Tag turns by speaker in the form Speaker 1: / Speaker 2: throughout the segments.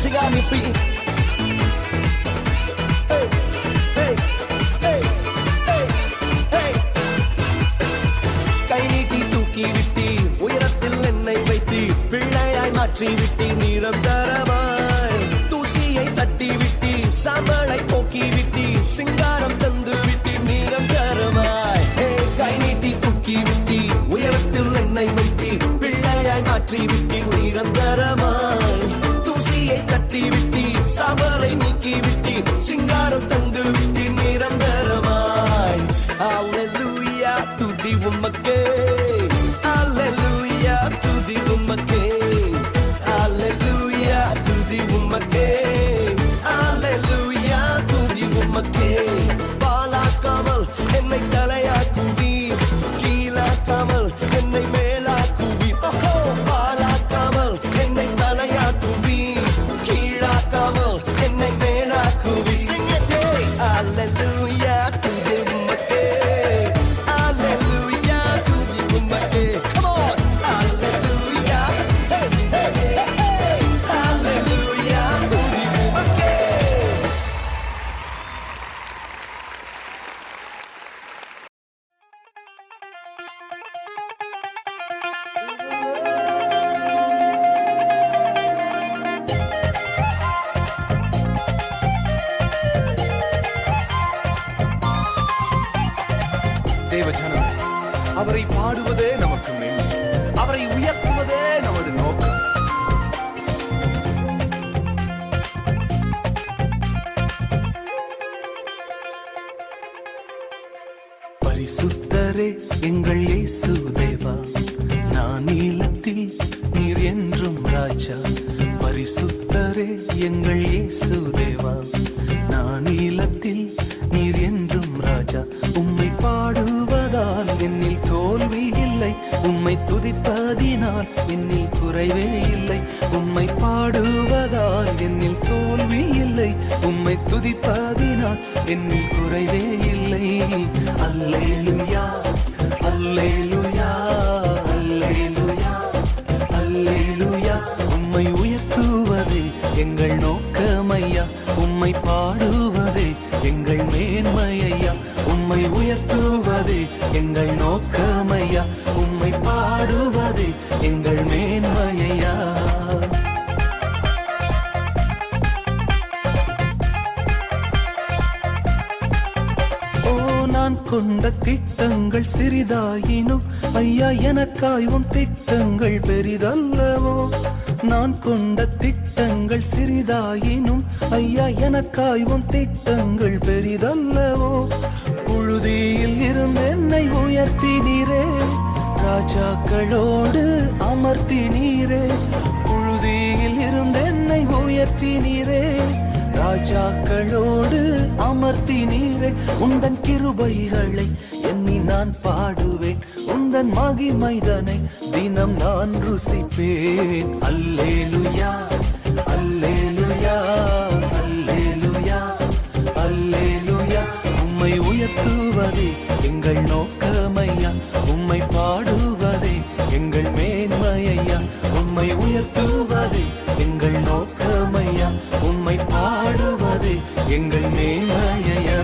Speaker 1: She got me free. Hey, hey, hey, hey, hey. கை நீட்டி தூக்கி விட்டி உயரத்தில் என்னை வைத்தி பிள்ளையாய் மாற்றி விட்டி நிரந்தரமாய் தூசியை தட்டி விட்டி சாம்பலை போக்கி விட்டி சிங்காரம் தந்து விட்டி நிரந்தரமாய் கை நீட்டி தூக்கி விட்டி உயரத்தில் என்னை வைத்தி பிள்ளையாய் மாற்றி விட்டி நிரந்தரமாய் தூசியை தட்டி விட்டி சாம்பலை நீக்கி விட்டி சிங்காரம் தந்து விட்டி நிரந்தரமாய் Hallelujah துதி உமக்கே Hallelujah துதி உமக்கே Hallelujah துதி உமக்கே Hallelujah துதி உமக்கே பாலாக்காமல் என்னை தலையாக்குவி கீழாக்காமல் என்னை மேலாக்குவி பாலாக்காமல் என்னை தலையாக்குவி கீழாக்காமல் என்னை மேலாக்குவி Hallelujah துதி உமக்கே Hallelujah துதி உமக்கே Come on Hallelujah hey hey hey Hallelujah துதி உமக்கே
Speaker 2: தேவஜனமே, அவரை பாடுவதே நமக்கு மேன்மை, அவரை உயர்த்துவதே நமது நோக்கம். பரிசுத்தரே எங்கள் இயேசு தேவா, நான் நீலத்தில் நீர் என்றும் ராஜா. பரிசுத்தரே எங்கள் இயேசு தேவா, நான் நீலத்தில் நீர் என்றும் ராஜா. உம்மை பாடுவதால் என்னில் தோல்வி இல்லை, உம்மை துதிப்பதினால் என்னில் குறைவே இல்லை. உம்மை பாடுவதால் என்னில் தோல்வி இல்லை, உம்மை துதிப்பதினால் என்னில் குறைவே இல்லை. அல்லேலூயா அல்லேலூயா அல்லேலூயா அல்லேலூயா. உம்மை உயர்த்துவதே எங்கள் நோக்கமையா, உம்மை பாடுவதே எங்கள் மேன்மையா. உம்மை உயர்த்துவதே எங்கள் நோக்கமையா, உம்மை பாடுவதே எங்கள் மேன்மையா. ஓ நான் கொண்ட திட்டங்கள் சிறிதாயினும் ஐயா எனக்காயும் திட்டங்கள் பெரிதல்லவோ. நான் கொண்ட திட்டங்கள் சிறிதாயினும் ஐயா எனக்காயும் திட்டங்கள் பெரிதல்லவோ. புழுதியில் இருந்து என்னை உயர்த்தினீரே, ராஜாக்களோடு அமர்த்தினீரே. புழுதியில் இருந்து என்னை உயர்த்தினீரே, ராஜாக்களோடு அமர்த்தினீரே. உந்தன் கிருபைகளை எண்ணி நான் பாடுவேன், உந்தன் மகிமைதனை தினம் நான் ருசிப்பேன். அல்லேலூயா அல்லேலூயா அல்லேலூயா அல்லேலூயா. உம்மை உயர்த்துவதே எங்கள் நோக்கமையா, உம்மை பாடுவதே எங்கள் மேன்மையா. உம்மை உயர்த்துவதே எங்கள் நோக்கமையா, உம்மை பாடுவதே எங்கள் மேன்மையா.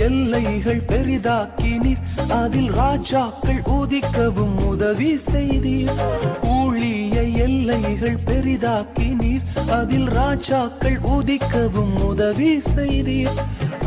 Speaker 1: எல்லைகள் பெரிதாக்கினீர், அதில் ராஜாக்கள் உதிக்கவும் உதவி செய்தீர். ஊழிய எல்லைகள் பெரிதாக்கினீர், அதில் ராஜாக்கள் உதிக்கவும் உதவி செய்தீர்.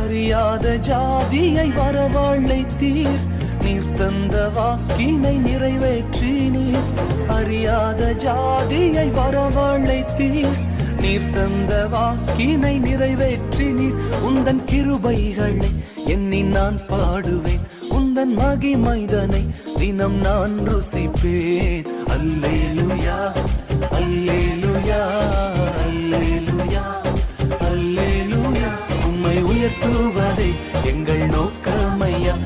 Speaker 1: அறியாத ஜாதியை வரவழைத்தீர், நீர் தந்த வாக்கினை நிறைவேற்றினீர். அறியாத ஜாதியை வரவழைத்தீர், நீர் தந்த வாக்கினை நிறைவேற்றினீர். உந்தன் கிருபைகளை எண்ணி நான் பாடுவேன், உந்தன் மகிமைதனை தினம் நான் ருசிப்பேன். அல்லேலூயா அல்லேலூயா அல்லேலூயா அல்லேலூயா. உம்மை உயர்த்துவதே எங்கள் நோக்கமையா.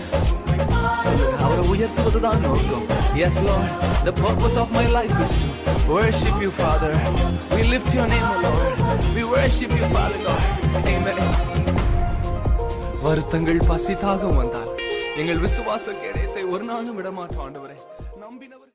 Speaker 1: அவரை உயர்த்துவதுதான் நோக்கம். Yes Lord, the purpose of my life is to worship you, Father. We lift your name, O Lord. We worship you, Father God. Amen. வருத்தங்கள் பசி தாகம் வந்தால் எங்கள் விசுவாச கேடயத்தை ஒரு நாளும் விடமாட்டோம் ஆண்டவரே. நம்பினவர்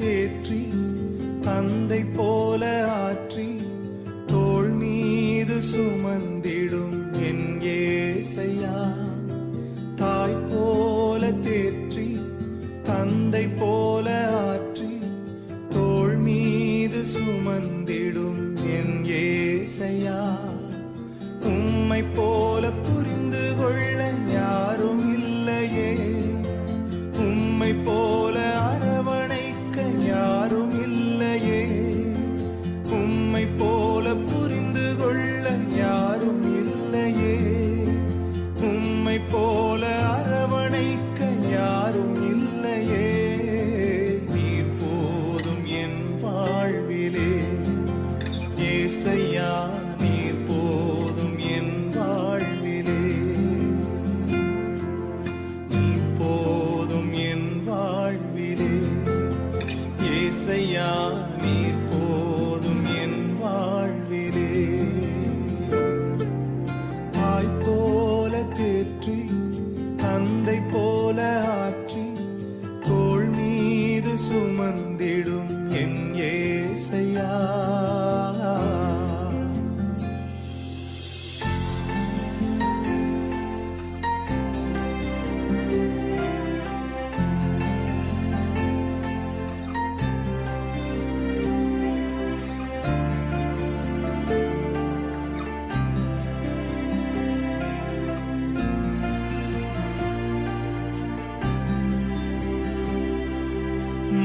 Speaker 3: தேற்றி தந்தை போல ஆற்றி தோள் மீது சுமந்திடும் என் ஏசையா. தாய் போல தேற்றி தந்தை போல ஆற்றி தோள் மீது சுமந்திடும் என் ஏசையா. உம்மை போல புரிந்து கொள்ள யாரும் இல்லையே, உம்மை போல அரவணைக்க யாரும் இல்லையே, உம்மை போல புரிந்து கொள்ள யாரும் இல்லையே, உம்மை போல அரவணைக்க யாரும் இல்லையே. நீர் போதும் என் வாழ்விலே ஏசையா, நீர் போதும் என் வாழ்விலே. நீர் போதும் என் வாழ்விலே ஏசையா, நீர் போதும் என் வாழ்விலே. தாய் போல தேற்றி தந்தை போல ஆற்றி தோள் மீது சுமந்திடும் என் ஏசையா.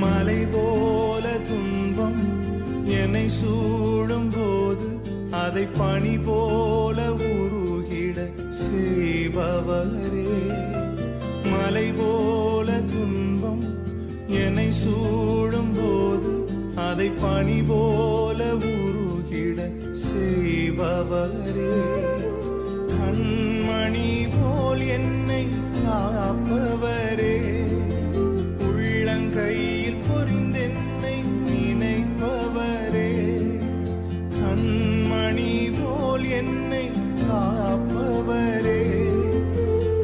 Speaker 3: மலை போல துன்பம் என்னை சூடும் போது அதை பனி போல உருகிட செய்பவரே. மலை போல துன்பம் என்னை சூடும் போது அதை பனி போல உருகிட செய்பவரே. கண்மணி போல் என்னை காப்பவரே, உள்ளங்கையில் பொறிந்தென்னை நினைப்பவரே. கண்மணி போல் என்னை காப்பவரே,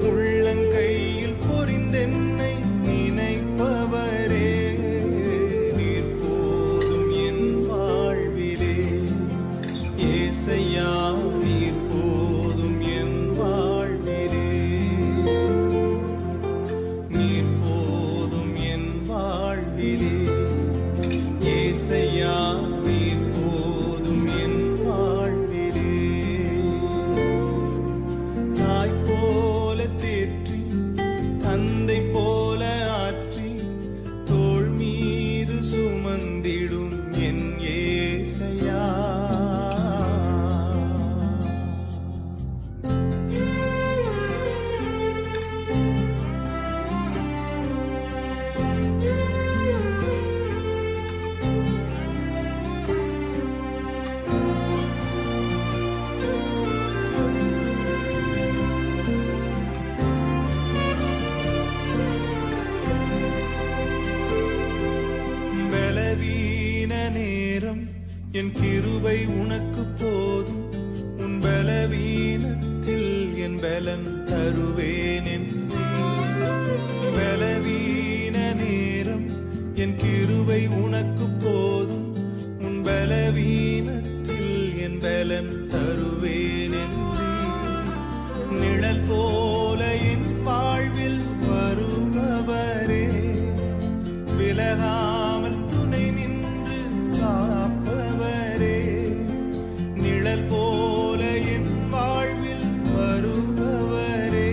Speaker 3: உள்ளங்கையில் பொறிந்தென்னை நினைப்பவரே. நீர் போதும் என் வாழ்விலே ஏசையா, நீர் போதும் என் வாழ்விலே. நீர் போதும் என் வாழ்விலே ஏசையா, நீர் போதும் என் வாழ்விலே. தாய் போல தேற்றி தந்தை போல ஆற்றி தோள் மீது சுமந்திடும் என் ஏசையா. என் கிருபை உனக்கு போதும் உன் பலவீனத்தில் என் பலன் தருவேன் என்றே பலவீன நேரம் என் கிருபை உனக்கு போதும் உன் பலவீனத்தில் என் பலன் தருவேன் என்றே நிழல் போல என் வாழ்வில் வருபவரே விலகாமல் துணை நின்று காப்பவரே நிழல் போல என் வாழ்வில் வருபவரே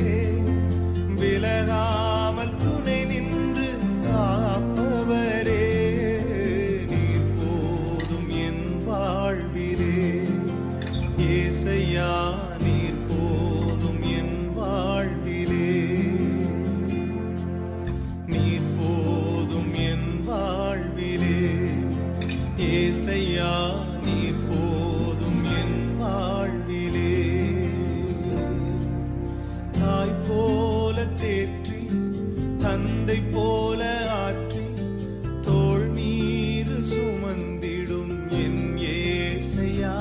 Speaker 3: விலகாமல் துணை நின்று காப்பவரே நீர் போதும் என் வாழ்விலே ஏசையா நீர் போதும் என் வாழ்விலே நீர் போதும் என் வாழ்விலே ஏசையா நீர் போதும் என் வாழ்விலே தாய் போல தேற்றி தந்தை போல ஆற்றி தோள் மீது சுமந்திடும் என் ஏசையா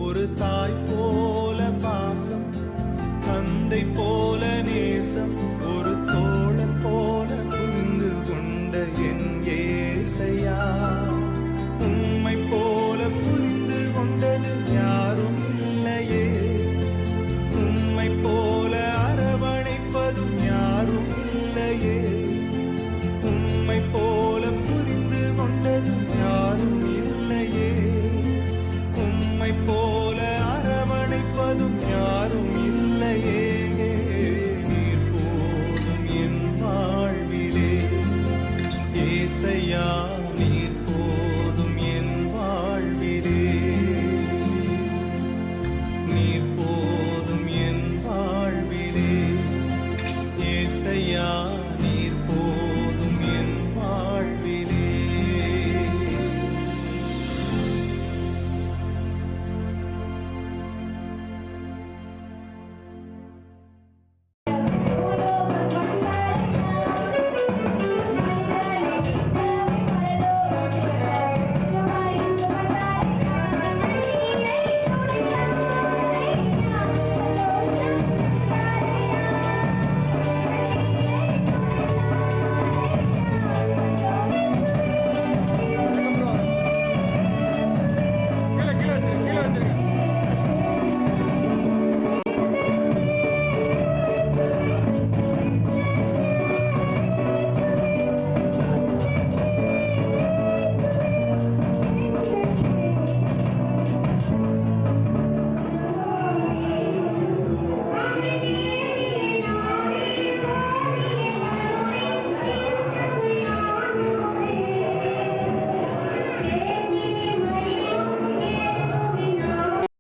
Speaker 3: ஒரு தாய் போல பாசம் தந்தை போல நேசம் ஒரு தோழன் போல புரிந்து கொண்ட